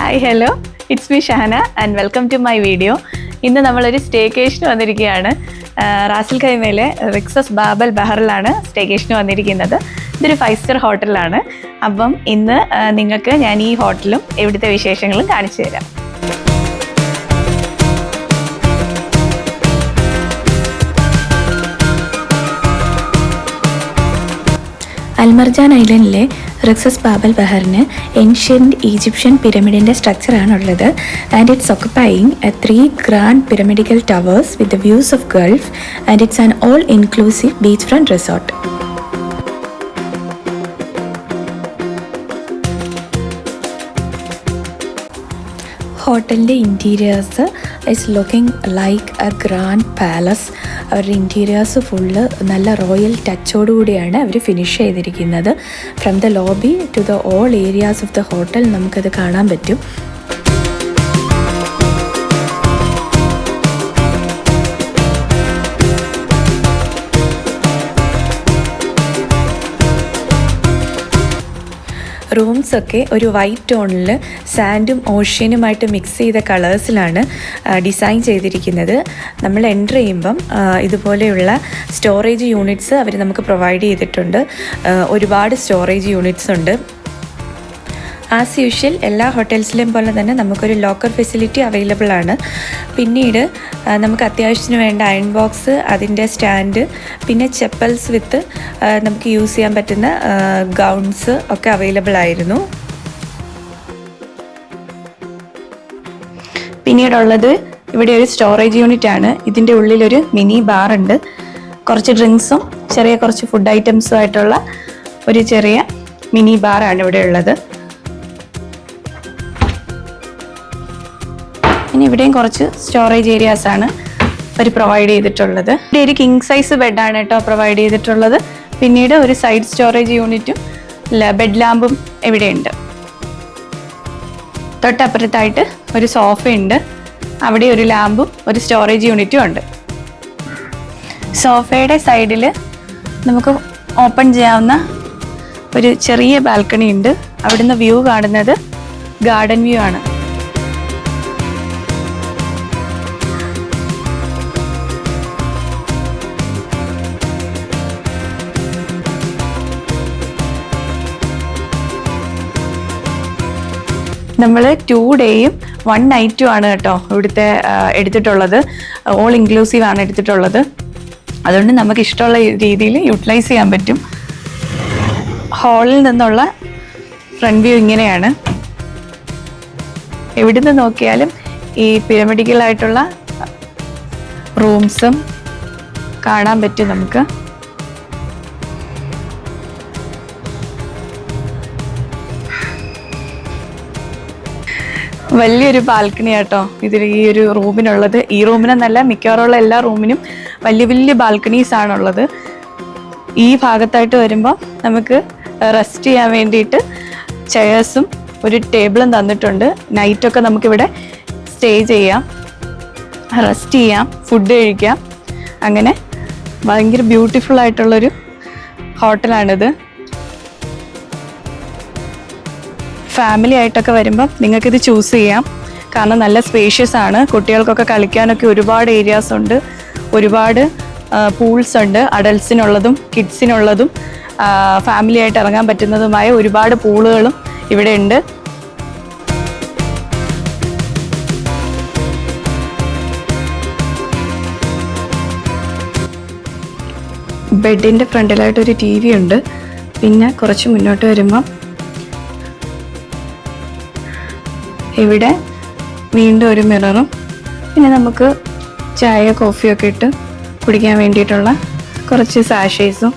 Hi hello it's me Shahana and welcome to my video. ഇന്ന് നമ്മളൊരു സ്റ്റേക്കേഷന് വന്നിരിക്കുകയാണ്. റാസൽ ഖൈമയിലെ റിക്സസ് ബാബൽ ബഹറിലാണ് സ്റ്റേക്കേഷന് വന്നിരിക്കുന്നത്. ഇതൊരു 5 സ്റ്റാർ ഹോട്ടലാണ്. അപ്പം ഇന്ന് നിങ്ങൾക്ക് ഞാൻ ഈ ഹോട്ടലും ഇവിടുത്തെ വിശേഷങ്ങളും കാണിച്ചു തരാം. അൽമർജാൻ ഐലൻഡിലെ റിക്സസ് ബാബൽ ബഹറിന് ഏൻഷ്യൻറ്റ് ഈജിപ്ഷ്യൻ പിരമിഡിൻ്റെ സ്ട്രക്ചറാണുള്ളത്. And it's occupying 3 grand pyramidical towers with the views of Gulf and it's an all inclusive beach front resort. ഹോട്ടലിൻ്റെ interiors is looking like a grand palace. അവരുടെ interiors full നല്ല royal ടച്ചോടുകൂടിയാണ് അവർ finish ചെയ്തിരിക്കുന്നത്. From the lobby to the all areas of the hotel നമുക്കത് കാണാൻ പറ്റും. റൂംസൊക്കെ ഒരു വൈറ്റ് ടോണിൽ സാൻഡും ഓഷ്യനുമായിട്ട് മിക്സ് ചെയ്ത കളേഴ്സിലാണ് ഡിസൈൻ ചെയ്തിരിക്കുന്നത്. നമ്മൾ എൻ്റർ ചെയ്യുമ്പം ഇതുപോലെയുള്ള സ്റ്റോറേജ് യൂണിറ്റ്സ് അവർ നമുക്ക് പ്രൊവൈഡ് ചെയ്തിട്ടുണ്ട്. ഒരുപാട് സ്റ്റോറേജ് യൂണിറ്റ്സ് ഉണ്ട്. ആസ് യൂഷ്വൽ എല്ലാ ഹോട്ടൽസിലെയും പോലെ തന്നെ നമുക്കൊരു ലോക്കർ ഫെസിലിറ്റി അവൈലബിൾ ആണ്. പിന്നീട് നമുക്ക് അത്യാവശ്യത്തിന് വേണ്ട അയൺ ബോക്സ്, അതിൻ്റെ സ്റ്റാൻഡ്, പിന്നെ ചെപ്പൽസ് വിത്ത് നമുക്ക് യൂസ് ചെയ്യാൻ പറ്റുന്ന ഗൗൺസ് ഒക്കെ അവൈലബിൾ ആയിരുന്നു. പിന്നീടുള്ളത് ഇവിടെ ഒരു സ്റ്റോറേജ് യൂണിറ്റ് ആണ്. ഇതിൻ്റെ ഉള്ളിലൊരു മിനി ബാർ ഉണ്ട്. കുറച്ച് ഡ്രിങ്ക്സും കുറച്ച് ഫുഡ് ഐറ്റംസും ആയിട്ടുള്ള ഒരു ചെറിയ മിനി ബാറാണ് ഇവിടെ ഉള്ളത്. പിന്നെ ഇവിടെയും കുറച്ച് സ്റ്റോറേജ് ഏരിയാസ് ആണ് അവർ പ്രൊവൈഡ് ചെയ്തിട്ടുള്ളത്. ഇവിടെ ഒരു കിങ് സൈസ് ബെഡാണ് കേട്ടോ പ്രൊവൈഡ് ചെയ്തിട്ടുള്ളത്. പിന്നീട് ഒരു സൈഡ് സ്റ്റോറേജ് യൂണിറ്റും ബെഡ് ലാമ്പും ഇവിടെയുണ്ട്. തൊട്ടപ്പുറത്തായിട്ട് ഒരു സോഫയുണ്ട്. അവിടെ ഒരു ലാമ്പും ഒരു സ്റ്റോറേജ് യൂണിറ്റും ഉണ്ട്. സോഫയുടെ സൈഡിൽ നമുക്ക് ഓപ്പൺ ചെയ്യാവുന്ന ഒരു ചെറിയ ബാൽക്കണി ഉണ്ട്. അവിടുന്ന് വ്യൂ കാണുന്നത് ഗാർഡൻ വ്യൂ ആണ്. നമ്മൾ 2 ഡേയും 1 നൈറ്റും ആണ് കേട്ടോ ഇവിടുത്തെ എടുത്തിട്ടുള്ളത്. ഓൾ ഇൻക്ലൂസീവ് ആണ് എടുത്തിട്ടുള്ളത്. അതുകൊണ്ട് നമുക്ക് ഇഷ്ടമുള്ള രീതിയിൽ യൂട്ടിലൈസ് ചെയ്യാൻ പറ്റും. ഹാളിൽ നിന്നുള്ള ഫ്രണ്ട് വ്യൂ ഇങ്ങനെയാണ്. എവിടുന്ന് നോക്കിയാലും ഈ പിരമിഡിക്കലായിട്ടുള്ള റൂംസും കാണാൻ പറ്റും നമുക്ക്. വലിയൊരു ബാൽക്കണി ആട്ടോ ഇതിൽ ഈ ഒരു റൂമിനുള്ളത്. ഈ റൂമിനെന്നല്ല, മിക്കവാറുള്ള എല്ലാ റൂമിനും വലിയ വലിയ ബാൽക്കണീസ് ആണുള്ളത്. ഈ ഭാഗത്തായിട്ട് വരുമ്പോൾ നമുക്ക് റെസ്റ്റ് ചെയ്യാൻ വേണ്ടിയിട്ട് ചെയേഴ്സും ഒരു ടേബിളും തന്നിട്ടുണ്ട്. നൈറ്റൊക്കെ നമുക്കിവിടെ സ്റ്റേ ചെയ്യാം, റെസ്റ്റ് ചെയ്യാം, ഫുഡ് കഴിക്കാം. അങ്ങനെ ഭയങ്കര ബ്യൂട്ടിഫുൾ ആയിട്ടുള്ളൊരു ഹോട്ടലാണിത്. ഫാമിലി ആയിട്ടൊക്കെ വരുമ്പം നിങ്ങൾക്കിത് ചൂസ് ചെയ്യാം. കാരണം നല്ല സ്പേഷ്യസ് ആണ്. കുട്ടികൾക്കൊക്കെ കളിക്കാനൊക്കെ ഒരുപാട് ഏരിയാസ് ഉണ്ട്. ഒരുപാട് പൂൾസ് ഉണ്ട്. അഡൽസിനുള്ളതും കിഡ്സിനുള്ളതും ഫാമിലി ആയിട്ട് ഇറങ്ങാൻ പറ്റുന്നതുമായ ഒരുപാട് പൂളുകളും ഇവിടെ ഉണ്ട്. ബെഡിൻ്റെ ഫ്രണ്ടിലായിട്ടൊരു TV ഉണ്ട്. പിന്നെ കുറച്ച് മുന്നോട്ട് വരുമ്പം ഇവിടെ വീണ്ടും ഒരു മിററും, പിന്നെ നമുക്ക് ചായ കോഫിയൊക്കെ ഇട്ട് കുടിക്കാൻ വേണ്ടിയിട്ടുള്ള കുറച്ച് സാഷേസും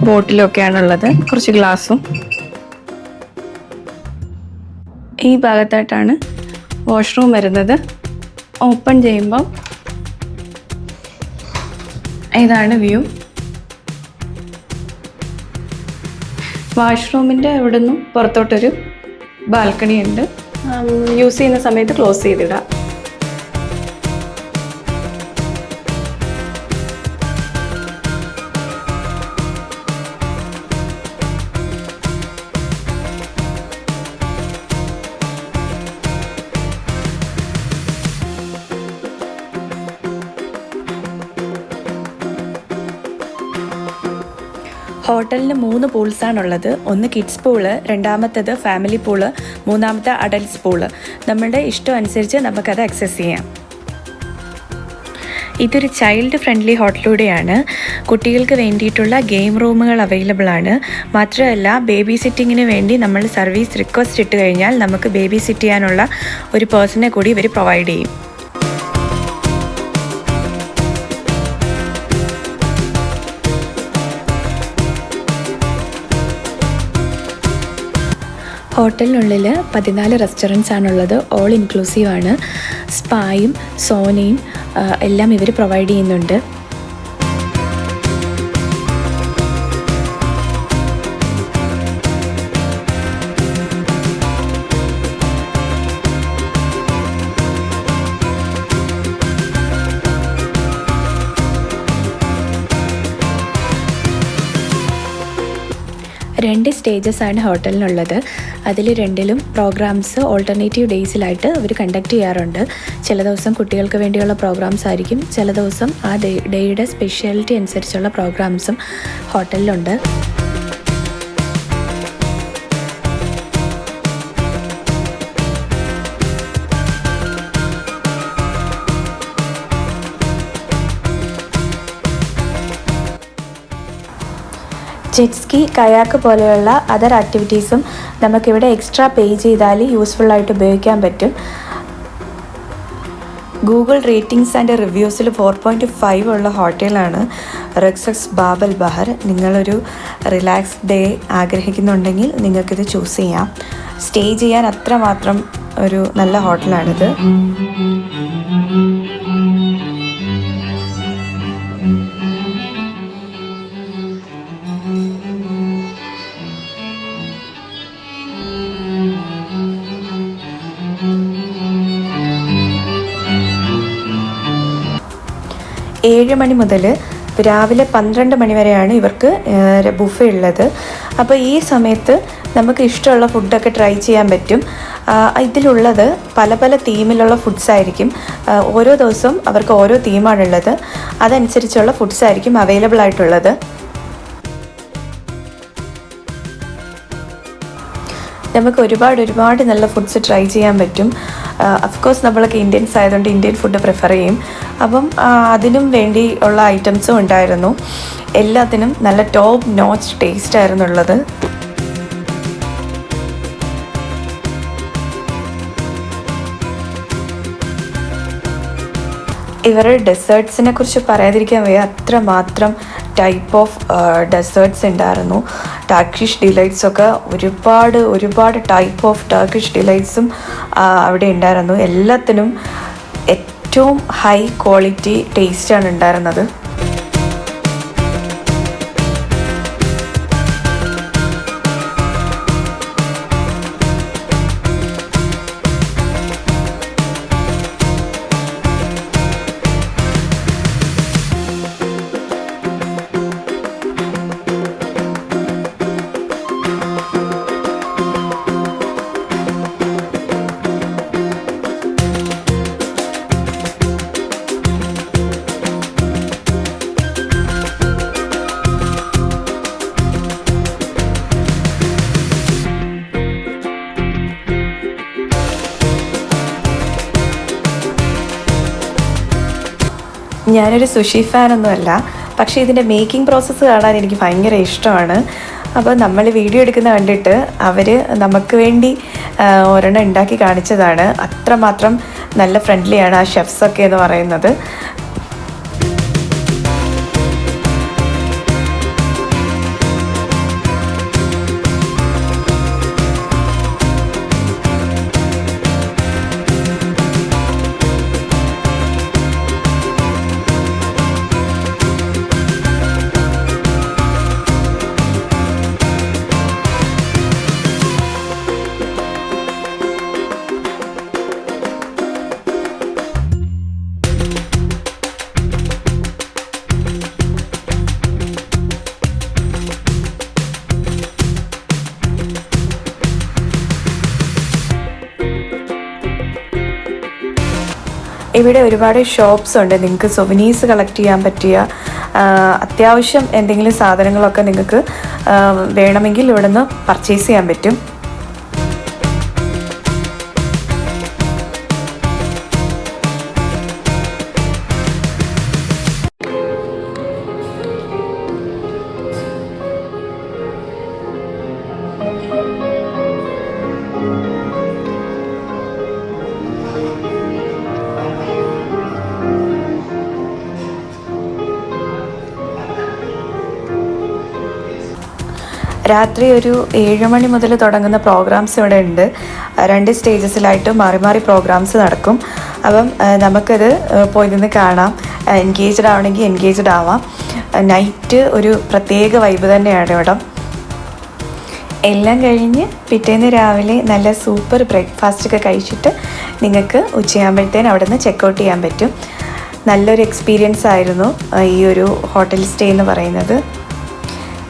ബോട്ടിലും ഒക്കെയാണുള്ളത്. കുറച്ച് ഗ്ലാസും. ഈ ഭാഗത്തായിട്ടാണ് വാഷ്റൂം വരുന്നത്. ഓപ്പൺ ചെയ്യുമ്പം ഇതാണ് വ്യൂ. വാഷ്റൂമിൻ്റെ അവിടെ നിന്നും പുറത്തോട്ടൊരു ബാൽക്കണി ഉണ്ട്. യൂസ് ചെയ്യുന്ന സമയത്ത് ക്ലോസ് ചെയ്തിടാം. ഹോട്ടലിന് 3 പൂൾസാണുള്ളത്. ഒന്ന് കിഡ്സ് പൂള്, രണ്ടാമത്തേത് ഫാമിലി പൂള്, മൂന്നാമത്തെ അഡൽട്ട്സ് പൂള്. നമ്മളുടെ ഇഷ്ടം അനുസരിച്ച് നമുക്കത് ആക്സസ് ചെയ്യാം. ഇതൊരു ചൈൽഡ് ഫ്രണ്ട്ലി ഹോട്ടലൂടെയാണ്. കുട്ടികൾക്ക് വേണ്ടിയിട്ടുള്ള ഗെയിം റൂമുകൾ അവൈലബിൾ ആണ്. മാത്രമല്ല ബേബി സിറ്റിങ്ങിന് വേണ്ടി നമ്മൾ സർവീസ് റിക്വസ്റ്റ് ഇട്ട് കഴിഞ്ഞാൽ നമുക്ക് ബേബി സിറ്റ് ചെയ്യാനുള്ള ഒരു പേഴ്സണെ കൂടി ഇവർ പ്രൊവൈഡ് ചെയ്യും. ഹോട്ടലിനുള്ളിൽ 14 റെസ്റ്റോറൻറ്റ്സ് ആണുള്ളത്. ഓൾ ഇൻക്ലൂസീവ് ആണ്. സ്പായും സോനയും എല്ലാം ഇവർ പ്രൊവൈഡ് ചെയ്യുന്നുണ്ട്. രണ്ട് സ്റ്റേജസ് ആണ് ഹോട്ടലിനുള്ളത്. അതിൽ രണ്ടിലും പ്രോഗ്രാംസ് ഓൾട്ടർനേറ്റീവ് ഡേയ്സിലായിട്ട് അവർ കണ്ടക്ട് ചെയ്യാറുണ്ട്. ചില ദിവസം കുട്ടികൾക്ക് വേണ്ടിയുള്ള പ്രോഗ്രാംസ് ആയിരിക്കും, ചില ദിവസം ആ ഡേയുടെ സ്പെഷ്യാലിറ്റി അനുസരിച്ചുള്ള പ്രോഗ്രാംസും ഹോട്ടലിലുണ്ട്. ജെറ്റ് സ്കി, കയാക്ക് പോലെയുള്ള അതർ ആക്ടിവിറ്റീസും നമുക്കിവിടെ എക്സ്ട്രാ പേ ചെയ്താൽ യൂസ്ഫുള്ളായിട്ട് ഉപയോഗിക്കാൻ പറ്റും. ഗൂഗിൾ റേറ്റിംഗ്സ് ആൻഡ് റിവ്യൂസിൽ 4.5 ഉള്ള ഹോട്ടലാണ് റെക്സസ് ബാബൽ ബഹർ. നിങ്ങളൊരു റിലാക്സ് ഡേ ആഗ്രഹിക്കുന്നുണ്ടെങ്കിൽ നിങ്ങൾക്കിത് ചൂസ് ചെയ്യാം. സ്റ്റേ ചെയ്യാൻ അത്രമാത്രം ഒരു നല്ല ഹോട്ടലാണിത്. ഏഴ് മണി മുതൽ രാവിലെ 12 മണി വരെയാണ് ഇവർക്ക് ബുഫേ ഉള്ളത്. അപ്പോൾ ഈ സമയത്ത് നമുക്ക് ഇഷ്ടമുള്ള ഫുഡൊക്കെ ട്രൈ ചെയ്യാൻ പറ്റും. ഇതിലുള്ളത് പല പല തീമിലുള്ള ഫുഡ്സ് ആയിരിക്കും. ഓരോ ദിവസവും അവർക്ക് ഓരോ തീമാണുള്ളത്. അതനുസരിച്ചുള്ള ഫുഡ്സ് ആയിരിക്കും അവൈലബിൾ ആയിട്ടുള്ളത്. നമുക്ക് ഒരുപാട് നല്ല ഫുഡ്സ് ട്രൈ ചെയ്യാൻ പറ്റും. അഫ്കോഴ്സ് നമ്മളൊക്കെ ഇന്ത്യൻസ് ആയതുകൊണ്ട് ഇന്ത്യൻ ഫുഡ് പ്രിഫർ ചെയ്യും. അപ്പം അതിനും വേണ്ടി ഉള്ള ഐറ്റംസും ഉണ്ടായിരുന്നു. എല്ലാത്തിനും നല്ല ടോപ്പ് നോച്ച് ടേസ്റ്റ് ആയിരുന്നു ഉള്ളത്. ഇവരുടെ ഡെസേർട്ട്സിനെ കുറിച്ച് പറയാതിരിക്കാൻ വയ്യ. അത്രമാത്രം ടൈപ്പ് ഓഫ് ഡെസേർട്ട്സ് ഉണ്ടായിരുന്നു. ടർക്കിഷ് ഡിലൈറ്റ്സൊക്കെ ഒരുപാട് ടൈപ്പ് ഓഫ് ടർക്കിഷ് ഡിലൈറ്റ്സും അവിടെ ഉണ്ടായിരുന്നു. എല്ലാത്തിനും ഏറ്റവും ഹൈ ക്വാളിറ്റി ടേസ്റ്റാണ് ഉണ്ടായിരുന്നത്. ഞാനൊരു സുഷി ഫാനൊന്നുമല്ല, പക്ഷേ ഇതിൻ്റെ മേക്കിംഗ് പ്രോസസ്സ് കാണാൻ എനിക്ക് ഭയങ്കര ഇഷ്ടമാണ്. അപ്പോൾ നമ്മൾ വീഡിയോ എടുക്കുന്ന കണ്ടിട്ട് അവർ നമുക്ക് വേണ്ടി ഒരെണ്ണം ഉണ്ടാക്കി കാണിച്ചതാണ്. അത്രമാത്രം നല്ല ഫ്രണ്ട്ലിയാണ് ആ ഷെഫ്സൊക്കെ എന്ന് പറയുന്നത്. ഇവിടെ ഒരുപാട് ഷോപ്സ് ഉണ്ട്. നിങ്ങൾക്ക് സൊവനീസ് കളക്ട് ചെയ്യാൻ പറ്റിയ അത്യാവശ്യം എന്തെങ്കിലും സാധനങ്ങളൊക്കെ നിങ്ങൾക്ക് വേണമെങ്കിൽ ഇവിടെ നിന്ന് പർച്ചേസ് ചെയ്യാൻ പറ്റും. രാത്രി ഒരു 7 മണി മുതൽ തുടങ്ങുന്ന പ്രോഗ്രാംസ് ഇവിടെ ഉണ്ട്. 2 സ്റ്റേജസിലായിട്ട് മാറി മാറി പ്രോഗ്രാംസ് നടക്കും. അപ്പം നമുക്കത് പോയി നിന്ന് കാണാം. എൻഗേജ്ഡ് ആവണമെങ്കിൽ എൻഗേജ്ഡ് ആവാം. നൈറ്റ് ഒരു പ്രത്യേക വൈബ് തന്നെയാണ് ഇവിടെ. എല്ലാം കഴിഞ്ഞ് പിറ്റേന്ന് രാവിലെ നല്ല സൂപ്പർ ബ്രേക്ക്ഫാസ്റ്റൊക്കെ കഴിച്ചിട്ട് നിങ്ങൾക്ക് ഉച്ചയാകുമ്പോഴത്തേന് അവിടെ നിന്ന് ചെക്കൗട്ട് ചെയ്യാൻ പറ്റും. നല്ലൊരു എക്സ്പീരിയൻസ് ആയിരുന്നു ഈ ഒരു ഹോട്ടൽ സ്റ്റേ എന്ന് പറയുന്നത്.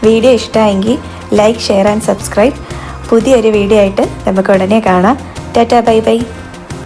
വീഡിയോ ഇഷ്ടമായെങ്കിൽ ലൈക്ക്, ഷെയർ ആൻഡ് സബ്സ്ക്രൈബ്. പുതിയൊരു വീഡിയോ ആയിട്ട് നമുക്ക് ഉടനെ കാണാം. Tata, bye bye.